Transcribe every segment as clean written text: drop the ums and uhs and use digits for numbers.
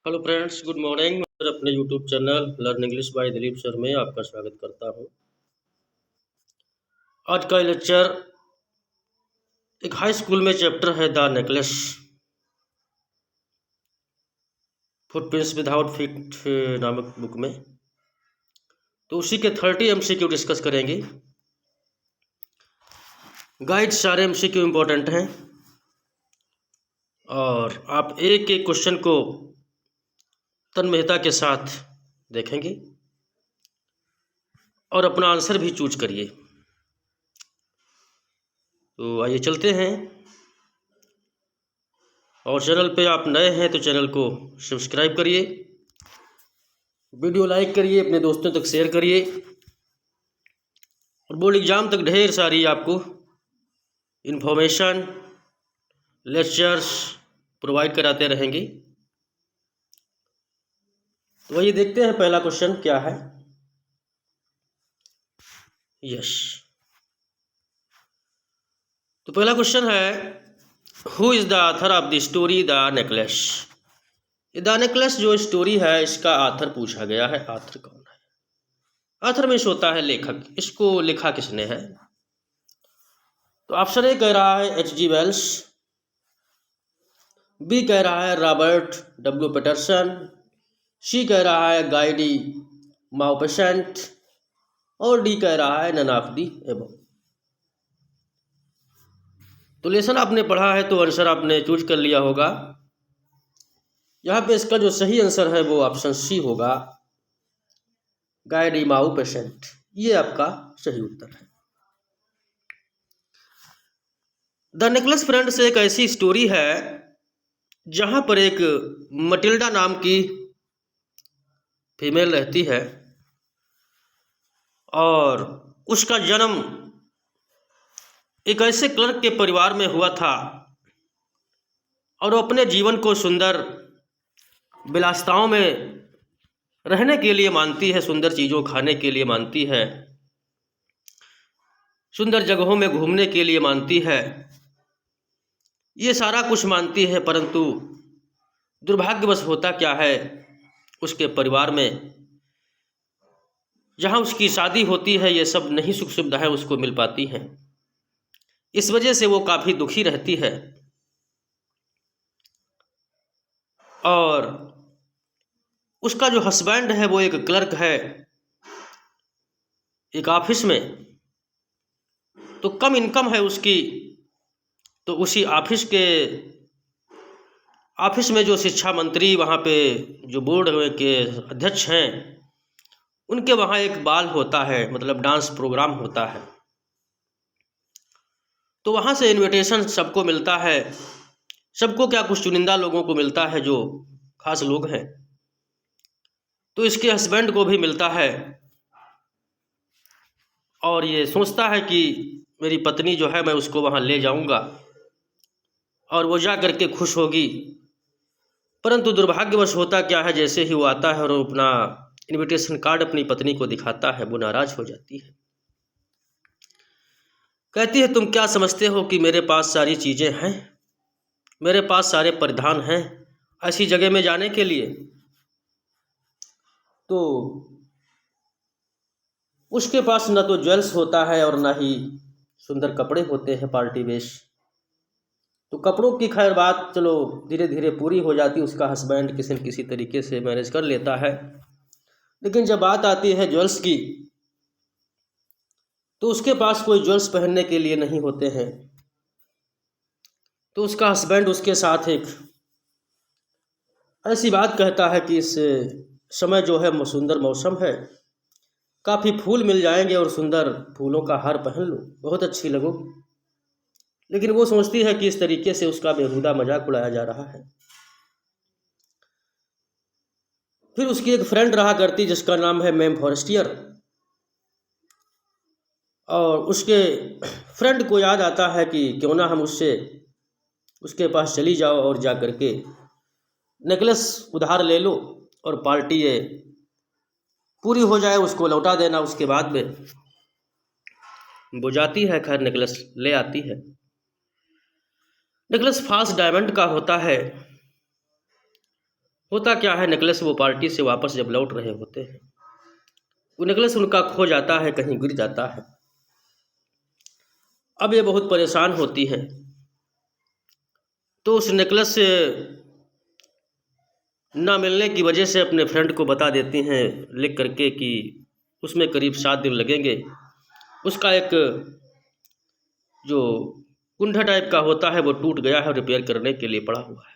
Hello friends, good morning. मैं अपने YouTube channel learn English by Dilip sir में आपका स्वागत करता हूं। आज का लेक्चर एक हाई स्कूल में चैप्टर है the necklace footprints without feet नामक बुक में। तो उसी के 30 MCQ डिस्कस करेंगे। गाइड सारे MCQ इम्पोर्टेंट हैं और आप एक एक क्वेश्चन को तन्मयता के साथ देखेंगे और अपना आंसर भी चूज करिए। तो आइए चलते हैं। और चैनल पे आप नए हैं तो चैनल को सब्सक्राइब करिए, वीडियो लाइक करिए, अपने दोस्तों तक शेयर करिए और बोर्ड एग्ज़ाम तक ढेर सारी आपको इन्फॉर्मेशन लेक्चर्स प्रोवाइड कराते रहेंगे। तो वही देखते हैं पहला क्वेश्चन क्या है। यस, तो पहला क्वेश्चन है, who is the author of the story the necklace. The necklace जो स्टोरी है इसका ऑथर पूछा गया है। ऑथर कौन है? ऑथर में होता है लेखक। इसको लिखा किसने है? तो ऑप्शन ए कह रहा है H.G. वेल्स, बी कह रहा है रॉबर्ट W. पैटरसन, सी कह रहा है गाय डी माउपेसेंट और डी कह रहा है नन ऑफ दी एबव। तो लेसन आपने पढ़ा है तो आंसर आपने चूज कर लिया होगा। यहाँ पे इसका जो सही आंसर है वो ऑप्शन सी होगा, गाय डी माउपेसेंट। ये आपका सही उत्तर है। द नेकलेस फ्रेंड्स एक ऐसी स्टोरी है जहाँ पर एक मटिल्डा नाम की फीमेल रहती है और उसका जन्म एक ऐसे क्लर्क के परिवार में हुआ था और वो अपने जीवन को सुंदर विलासिताओं में रहने के लिए मानती है, सुंदर चीज़ों खाने के लिए मानती है, सुंदर जगहों में घूमने के लिए मानती है। ये सारा कुछ मानती है, परंतु दुर्भाग्यवश होता क्या है, उसके परिवार में जहाँ उसकी शादी होती है ये सब नहीं सुख सुविधाएं उसको मिल पाती हैं। इस वजह से वो काफ़ी दुखी रहती है और उसका जो हस्बैंड है वो एक क्लर्क है एक ऑफिस में। तो कम इनकम है उसकी, तो उसी ऑफिस में जो शिक्षा मंत्री वहाँ पे जो बोर्ड के अध्यक्ष हैं उनके वहाँ एक बाल होता है, मतलब डांस प्रोग्राम होता है। तो वहाँ से इनविटेशन सबको मिलता है। सबको क्या, कुछ चुनिंदा लोगों को मिलता है जो खास लोग हैं। तो इसके हस्बैंड को भी मिलता है और ये सोचता है कि मेरी पत्नी जो है मैं उसको वहाँ ले जाऊँगा और वो जा करके खुश होगी। परंतु दुर्भाग्यवश होता क्या है, जैसे ही वो आता है और वो अपना इनविटेशन कार्ड अपनी पत्नी को दिखाता है वो नाराज़ हो जाती है। कहती है, तुम क्या समझते हो कि मेरे पास सारी चीज़ें हैं, मेरे पास सारे परिधान हैं ऐसी जगह में जाने के लिए। तो उसके पास न तो ज्वेल्स होता है और ना ही सुंदर कपड़े होते हैं पार्टी वेश। तो कपड़ों की खैर बात चलो धीरे धीरे पूरी हो जाती, उसका हस्बैंड किसी न किसी तरीके से मैनेज कर लेता है। लेकिन जब बात आती है ज्वेल्स की तो उसके पास कोई ज्वेल्स पहनने के लिए नहीं होते हैं। तो उसका हस्बैंड उसके साथ एक ऐसी बात कहता है कि इस समय जो है सुंदर मौसम है, काफ़ी फूल मिल जाएंगे और सुंदर फूलों का हार पहन लो, बहुत अच्छी लगो। लेकिन वो सोचती है कि इस तरीके से उसका बेहुदा मजाक उड़ाया जा रहा है। फिर उसकी एक फ्रेंड रहा करती जिसका नाम है मैम फॉरेस्टियर, और उसके फ्रेंड को याद आता है कि क्यों ना हम उसके पास चली जाओ और जा करके नेकलेस उधार ले लो और पार्टी ये पूरी हो जाए, उसको लौटा देना। उसके बाद में वो जाती है, खैर नेकलेस ले आती है। नेकलेस फास्ट डायमंड का होता है होता क्या है, नेकलेस वो पार्टी से वापस जब लौट रहे होते हैं, वो नेकलेस उनका खो जाता है, कहीं गिर जाता है। अब ये बहुत परेशान होती है, तो उस नेकलेस से ना मिलने की वजह से अपने फ्रेंड को बता देती हैं लिख करके कि उसमें करीब 7 दिन लगेंगे। उसका एक जो कुंडा टाइप का होता है वो टूट गया है और रिपेयर करने के लिए पड़ा हुआ है।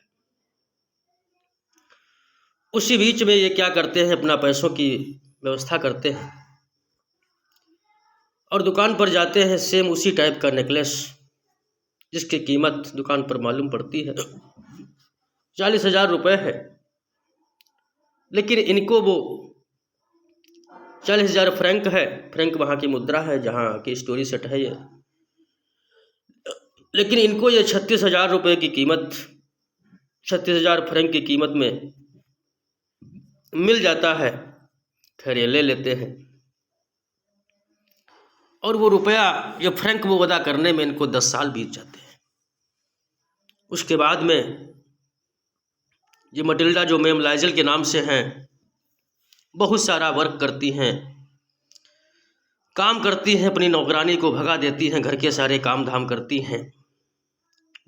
उसी बीच में ये क्या करते हैं, अपना पैसों की व्यवस्था करते हैं और दुकान पर जाते हैं। सेम उसी टाइप का नेकलेस जिसकी कीमत दुकान पर मालूम पड़ती है 40,000 रुपये है, लेकिन इनको वो 40,000 फ्रैंक है। फ्रैंक वहाँ की मुद्रा है जहाँ की स्टोरी सेट है ये, लेकिन इनको ये 36,000 रुपये की कीमत, 36,000 फ्रैंक की कीमत में मिल जाता है। खैर ये ले लेते हैं और वो रुपया, ये फ्रैंक वो अदा करने में इनको 10 साल बीत जाते हैं। उसके बाद में ये मटिल्डा जो मैम लाइजल के नाम से हैं, बहुत सारा वर्क करती हैं, काम करती हैं, अपनी नौकरानी को भगा देती हैं, घर के सारे काम धाम करती हैं,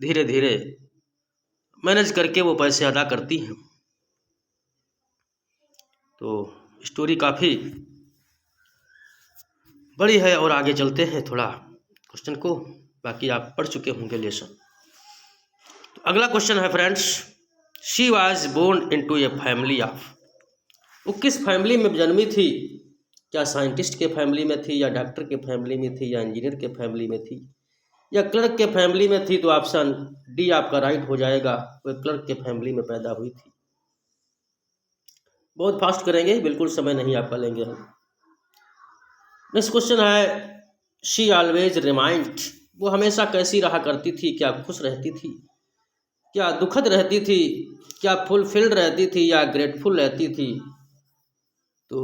धीरे धीरे मैनेज करके वो पैसे अदा करती हैं। तो स्टोरी काफ़ी बड़ी है और आगे चलते हैं थोड़ा क्वेश्चन को, बाकी आप पढ़ चुके होंगे लेसन। तो अगला क्वेश्चन है friends, she was born into a family of, वो किस फैमिली में जन्मी थी? क्या साइंटिस्ट के फैमिली में थी, या डॉक्टर के फैमिली में थी, या इंजीनियर के फैमिली में थी, या क्लर्क के फैमिली में थी? तो ऑप्शन डी आपका राइट हो जाएगा, वो क्लर्क के फैमिली में पैदा हुई थी। बहुत फास्ट करेंगे, बिल्कुल समय नहीं आपका लेंगे हम। नेक्स्ट क्वेश्चन है, शी ऑलवेज रिमाइंड, वो हमेशा कैसी रहा करती थी? क्या खुश रहती थी, क्या दुखद रहती थी, क्या फुलफिल्ड रहती थी, या ग्रेटफुल रहती थी? तो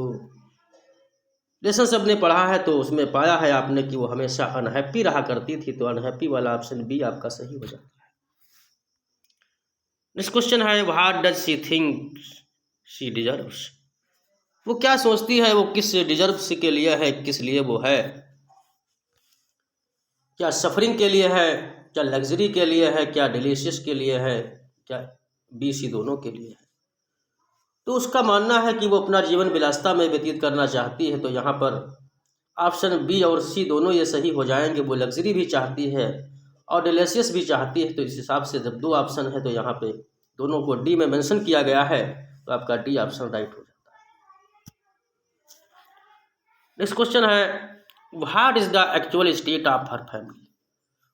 लेसन सबने पढ़ा है तो उसमें पाया है आपने कि वो हमेशा अनहैप्पी रहा करती थी, तो अनहैप्पी वाला ऑप्शन बी आपका सही हो जाता है। नेक्स्ट क्वेश्चन है, what does she think she deserves, वो क्या सोचती है, वो किस डिजर्व्स के लिए है, किस लिए वो है? क्या सफरिंग के लिए है, क्या लग्जरी के लिए है, क्या डिलीशियस के लिए है, क्या बी सी दोनों के लिए है? तो उसका मानना है कि वो अपना जीवन विलासिता में व्यतीत करना चाहती है, तो यहाँ पर ऑप्शन बी और सी दोनों ये सही हो जाएंगे। वो लग्जरी भी चाहती है और डिलीशियस भी चाहती है, तो इस हिसाब से जब 2 ऑप्शन है तो यहाँ पे दोनों को डी में मेंशन किया गया है, तो आपका डी ऑप्शन राइट हो जाता है। नेक्स्ट क्वेश्चन है, what is the actual state of her family,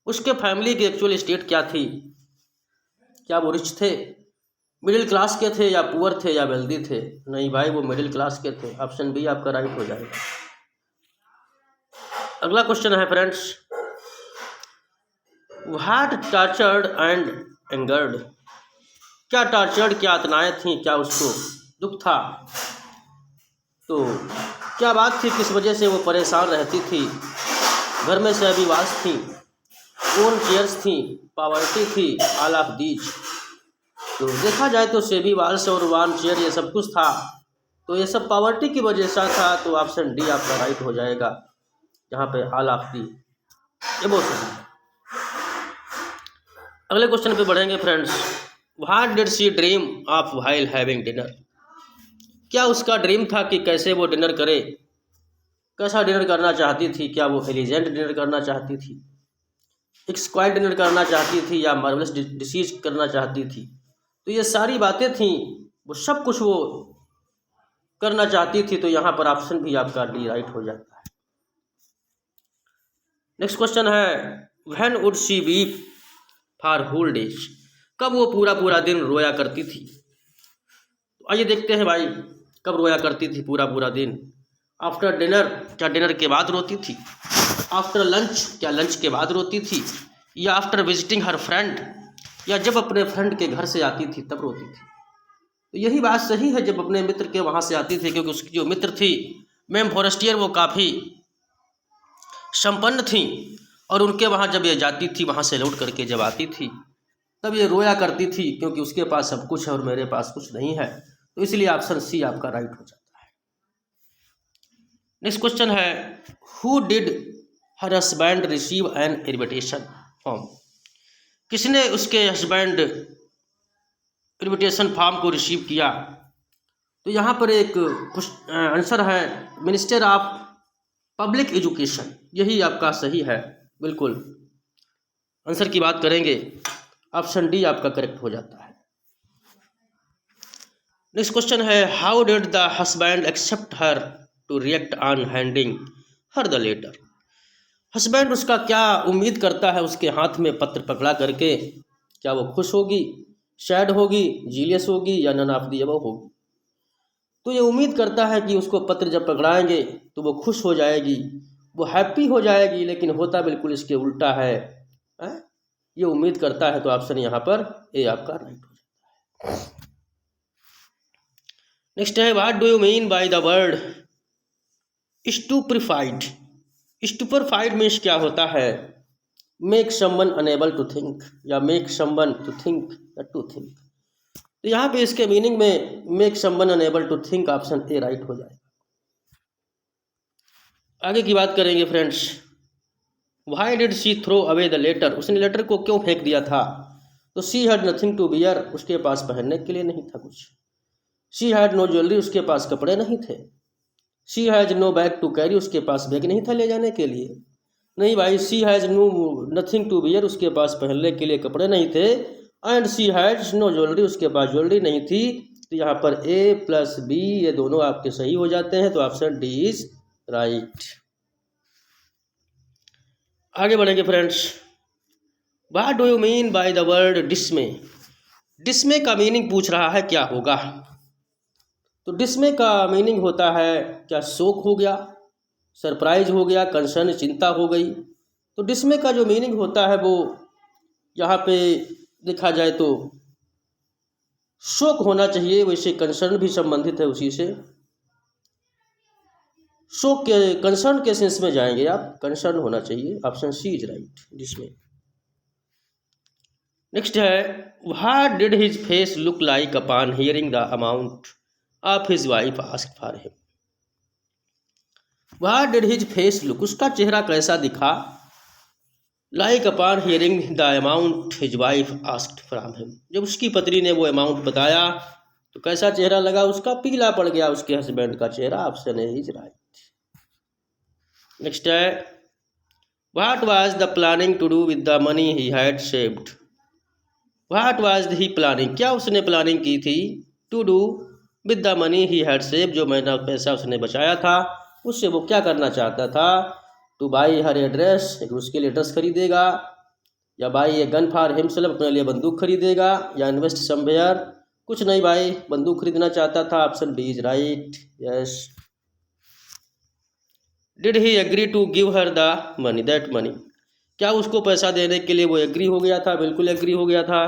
उसके फैमिली की एक्चुअल स्टेट क्या थी? क्या वो रिच थे, मिडिल क्लास के थे, या पुअर थे, या वेल्दी थे? नहीं भाई, वो मिडिल क्लास के थे। ऑप्शन बी आपका राइट हो जाएगा। अगला क्वेश्चन है friends, what tortured and angered, क्या टॉर्चर्ड, क्या यातनाएं थी, क्या उसको दुख था? तो क्या बात थी, किस वजह से वो परेशान रहती थी? घर में से अभिवास थी, ओन चेयर्स थी, पॉवर्टी थी, ऑल ऑफ दीज? तो देखा जाए तो सेबी वाल्स और वन चेयर ये सब कुछ था, तो ये सब पॉवर्टी की वजह से था, तो ऑप्शन डी आपका राइट हो जाएगा, जहाँ पे ऑल ऑफ दी ये बहुत सही है। अगले क्वेश्चन पे बढ़ेंगे friends, what did she dream of while having dinner, क्या उसका ड्रीम था कि कैसे वो डिनर करे? कैसा डिनर करना चाहती थी? क्या वो एलिजेंट डिनर करना चाहती थी, एक्सक्वाइट डिनर करना चाहती थी, या मार्वलस डिसीज करना चाहती थी? तो ये सारी बातें थी, वो सब कुछ वो करना चाहती थी, तो यहाँ पर ऑप्शन भी आपका डी राइट हो जाता है। नेक्स्ट क्वेश्चन है, when would she weep for whole days, कब वो पूरा पूरा दिन रोया करती थी? तो आइए देखते हैं भाई, कब रोया करती थी पूरा पूरा दिन? आफ्टर डिनर, क्या डिनर के बाद रोती थी? आफ्टर लंच, क्या लंच के बाद रोती थी? या आफ्टर विजिटिंग हर फ्रेंड, या जब अपने फ्रेंड के घर से आती थी तब रोती थी? तो यही बात सही है, जब अपने मित्र के वहाँ से आती थी, क्योंकि उसकी जो मित्र थी मैम फॉरेस्टियर वो काफ़ी संपन्न थी, और उनके वहाँ जब ये जाती थी, वहाँ से लौट करके जब आती थी तब ये रोया करती थी क्योंकि उसके पास सब कुछ है और मेरे पास कुछ नहीं है। तो इसलिए ऑप्शन सी आपका राइट हो जाता है। नेक्स्ट क्वेश्चन है, who did her husband receive an invitation form? किसने उसके हस्बैंड इनविटेशन फॉर्म को रिसीव किया? तो यहाँ पर एक आंसर है मिनिस्टर ऑफ पब्लिक एजुकेशन, यही आपका सही है। बिल्कुल आंसर की बात करेंगे, ऑप्शन डी आपका करेक्ट हो जाता है। नेक्स्ट क्वेश्चन है, how did the husband accept her to react on handing her the letter? Husband उसका क्या उम्मीद करता है उसके हाथ में पत्र पकड़ा करके? क्या वो खुश होगी, सैड होगी, जीलियस होगी या नन ऑफ द अबव होगी? तो ये उम्मीद करता है कि उसको पत्र जब पकड़ाएंगे तो वो खुश हो जाएगी, वो हैप्पी हो जाएगी, लेकिन होता बिल्कुल इसके उल्टा है। ये उम्मीद करता है, तो ऑप्शन यहाँ पर ए आपका राइट हो जाता है। नेक्स्ट है, what do you mean by the word stupefied? Stupefied means क्या होता है? Make someone unable to think या मेक समवन टू थिंक या टू थिंक। तो यहाँ पे इसके मीनिंग में make someone unable to think, option A right हो जाएगा। आगे की बात करेंगे friends, why did she throw away the letter? उसने लेटर को क्यों फेंक दिया था? तो she had nothing to bear, उसके पास पहनने के लिए नहीं था कुछ। शी हैड नो ज्वेलरी, उसके पास कपड़े नहीं थे। She has no bag to carry, उसके पास बैग नहीं था ले जाने के लिए। नहीं भाई, she has no nothing to bear, उसके पास पहनने के लिए कपड़े नहीं थे। And she has no jewellery, उसके पास ज्वेलरी नहीं थी। तो यहाँ पर ए प्लस बी ये दोनों आपके सही हो जाते हैं, तो ऑप्शन डी इज राइट। आगे बढ़ेंगे friends, what do you mean by the word डिस्मे? डिस्मे का मीनिंग पूछ रहा है, क्या होगा? तो डिस्मे का मीनिंग होता है, क्या शोक हो गया, सरप्राइज हो गया, कंसर्न चिंता हो गई। तो डिस्मे का जो मीनिंग होता है वो यहाँ पे देखा जाए तो शोक होना चाहिए, वैसे कंसर्न भी संबंधित है उसी से। शोक के कंसर्न के सेंस में जाएंगे आप, कंसर्न होना चाहिए, option C is right dismay. Next है, what did his face look like upon hearing the amount of his wife asked for him? What did his face look, उसका चेहरा कैसा दिखा, like upon hearing the amount his wife asked from him? जब उसकी पत्नी ने वो amount बताया तो कैसा चेहरा लगा उसका? पीला पड़ गया उसके हस्बैंड का चेहरा, option A is right. Next है, what was the planning to do with the money he had saved? What was he planning, क्या उसने प्लानिंग की थी? To do with the money he had saved, जो महीना पैसा उसने बचाया था उससे वो क्या करना चाहता था? टू बाई हर एड्रेस, उसके लिए ड्रेस खरीदेगा, या by a gun for himself, अपने लिए बंदूक खरीदेगा, या इन्वेस्ट समवेयर? कुछ नहीं भाई, बंदूक खरीदना चाहता था, option B is right. Yes. Did he agree to give her the money that money? क्या उसको पैसा देने के लिए वो एग्री हो गया था? बिल्कुल एग्री हो गया था,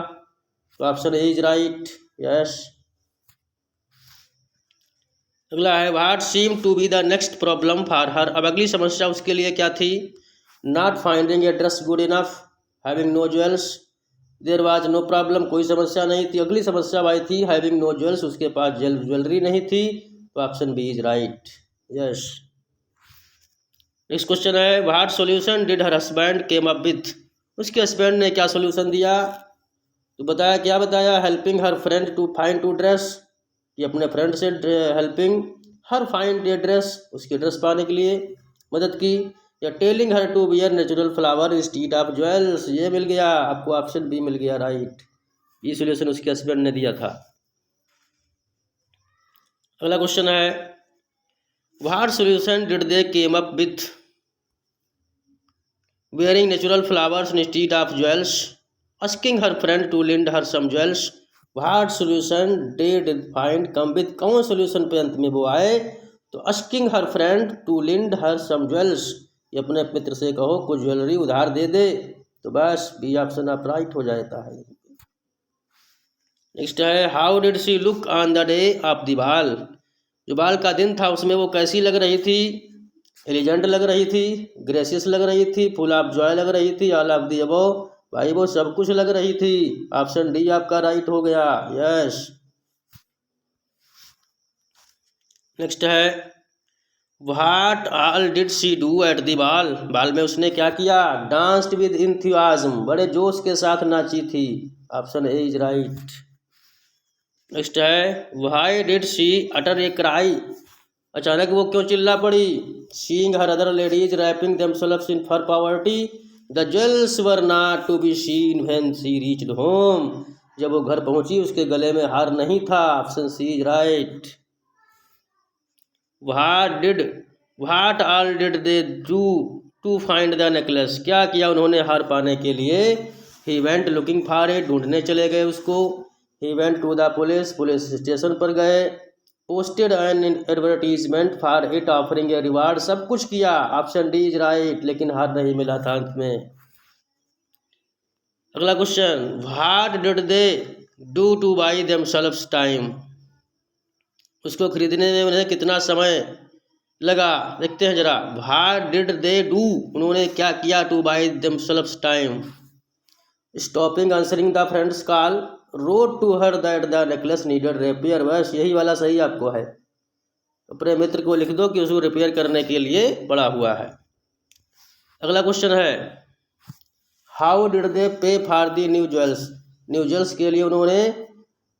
तो option A is right. Yes. अगला है, what seem to be the next problem for her? अब अगली समस्या उसके लिए क्या थी? Not finding a dress good enough, having no jewels, there was no problem, कोई समस्या नहीं थी। अगली समस्या आई थी हैविंग नो ज्वेल्स, उसके पास ज्वेलरी नहीं थी, तो option B is right. Yes. Next question है, what solution did her husband came up with? उसके हस्बैंड ने क्या सॉल्यूशन दिया? तो बताया, क्या बताया? Helping her friend to find to dress, ये अपने फ्रेंड से helping her find a dress, उसकी ड्रेस पाने के लिए मदद की, या telling her to wear natural flower instead of jewels, ये मिल गया आपको, ऑप्शन बी मिल गया राइट। ये सॉल्यूशन उसके हस्बैंड ने दिया था। अगला क्वेश्चन है, what solution did they came up with wearing natural flowers instead of jewels, asking her friend to lend her some jewels? What solution did find come with? कौन solution पे अंत में वो आए? तो asking her friend to lend her some jewels, ये अपने मित्र से कहो कुछ ज्वेलरी उधार दे दे, तो बस बी ऑप्शन आप राइट हो जाता है। नेक्स्ट है, how did she look on the day of the बाल? जो बाल का दिन था उसमें वो कैसी लग रही थी? एलिजेंट लग रही थी, ग्रेसियस लग रही थी, फुल ऑफ जॉय लग रही थी, ऑल ऑफ द अबव, भाई वो सब कुछ लग रही थी। ऑप्शन डी आपका राइट हो गया। यस। नेक्स्ट है, what all did she do at the ball. बाल में उसने क्या किया? डांस्ड विद इंथुआज्म, बड़े जोश के साथ नाची थी। Option A is right. Next है, why did she utter a cry. अचानक वो क्यों चिल्ला पड़ी? Seeing her other ladies wrapping themselves in for poverty the jewels were not to be seen when she reached home. जब वो घर पहुंची उसके गले में हार नहीं था। Option C is right. What all did they do to find the necklace. क्या किया उन्होंने हार पाने के लिए? He went looking for it, ढूंढने चले गए उसको। He went to the police, police station पर गए। Posted an advertisement for it offering a reward, सब कुछ किया। ऑप्शन डी इज राइट, लेकिन हार नहीं मिला था अंत में। अगला question, what did they do to buy themselves time. उसको खरीदने में उन्हें कितना समय लगा? देखते हैं जरा। व्हाट डिड दे डू, उन्होंने क्या किया? To buy themselves time, stopping answering the friend's call, wrote to her that the necklace needed repair. बस यही वाला सही आपको है। अपने मित्र को लिख दो कि उसको रिपेयर करने के लिए पड़ा हुआ है। अगला क्वेश्चन है, हाउ डिड दे पे for the new jewels. New jewels के लिए उन्होंने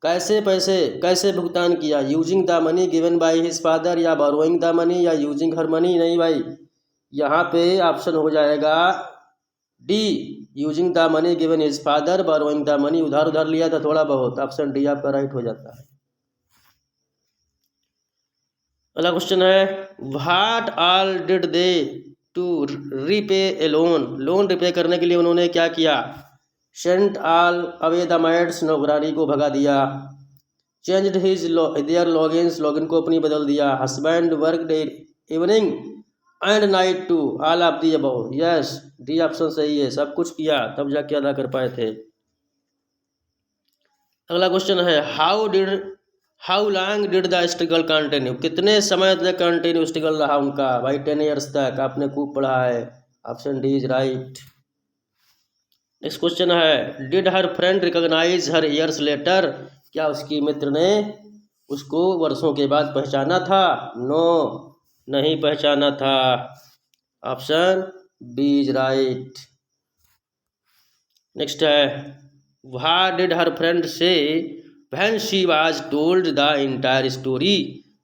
कैसे भुगतान किया? Using the money given by his father, या बोरोइंग द मनी, या यूजिंग हर मनी। नहीं भाई, यहाँ पे ऑप्शन हो जाएगा D, using the money given his father, borrowing the money, उधार लिया था थोड़ा बहुत। ऑप्शन डी आपका राइट हो जाता है। अगला क्वेश्चन है, what all did they to repay a loan. Loan repay करने के लिए उन्होंने क्या किया? Sent all away the maids, नौकरानी को भगा दिया। Changed his their logins, login को अपनी बदल दिया। Husband worked evening and night to all of the above. Yes, D option सही है, सब कुछ किया तब जाके अदा कर पाए थे। अगला क्वेश्चन है, how long did the struggle continue. कितने समय तक कंटिन्यू स्ट्रगल रहा उनका? भाई 10 ईयर्स तक। आपने खूब पढ़ा है। Option D is right. Next question है, did her friend recognise her years later. क्या उसकी मित्र ने उसको वर्षों के बाद पहचाना था? नो, नहीं पहचाना था। Option B is right. Next है, what did her friend say when she was told the entire story.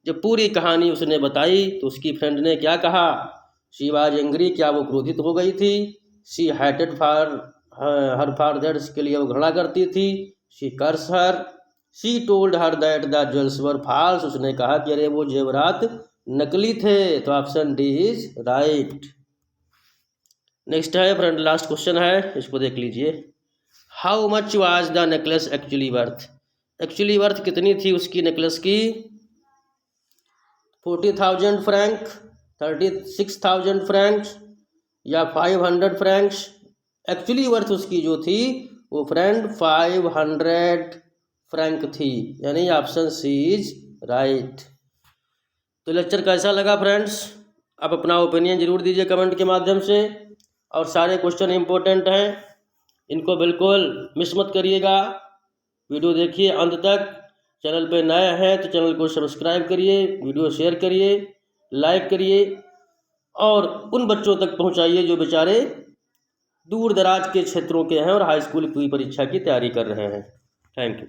जब पूरी कहानी उसने बताई तो उसकी फ्रेंड ने क्या कहा? शी वाज एंग्री, क्या वो क्रोधित हो गई थी? She hated for her father, के लिए वो घृणा करती थी। She curse her, she told her that the jewels were false, उसने कहा कि अरे वो जेवरात नकली थे। तो option D is right. Next है फ्रेंड, लास्ट क्वेश्चन है, इसको देख लीजिए। How much was the necklace actually worth. Actually worth कितनी थी उसकी नेकलेस की? 40,000 फ्रैंक, 36,000 फ्रैंक्स, या 500 फ्रैंक्स। एक्चुअली वर्थ उसकी जो थी वो फ्रेंड 500 फ्रैंक थी, यानी ऑप्शन सी इज राइट। तो लेक्चर कैसा लगा फ्रेंड्स? आप अपना ओपिनियन जरूर दीजिए कमेंट के माध्यम से। और सारे क्वेश्चन इंपॉर्टेंट हैं, इनको बिल्कुल मिस मत करिएगा। वीडियो देखिए अंत तक। चैनल पे नए हैं तो चैनल को सब्सक्राइब करिए, वीडियो शेयर करिए, लाइक करिए, और उन बच्चों तक पहुंचाइए जो बेचारे दूर दराज के क्षेत्रों के हैं और हाई स्कूल की परीक्षा की तैयारी कर रहे हैं। Thank you.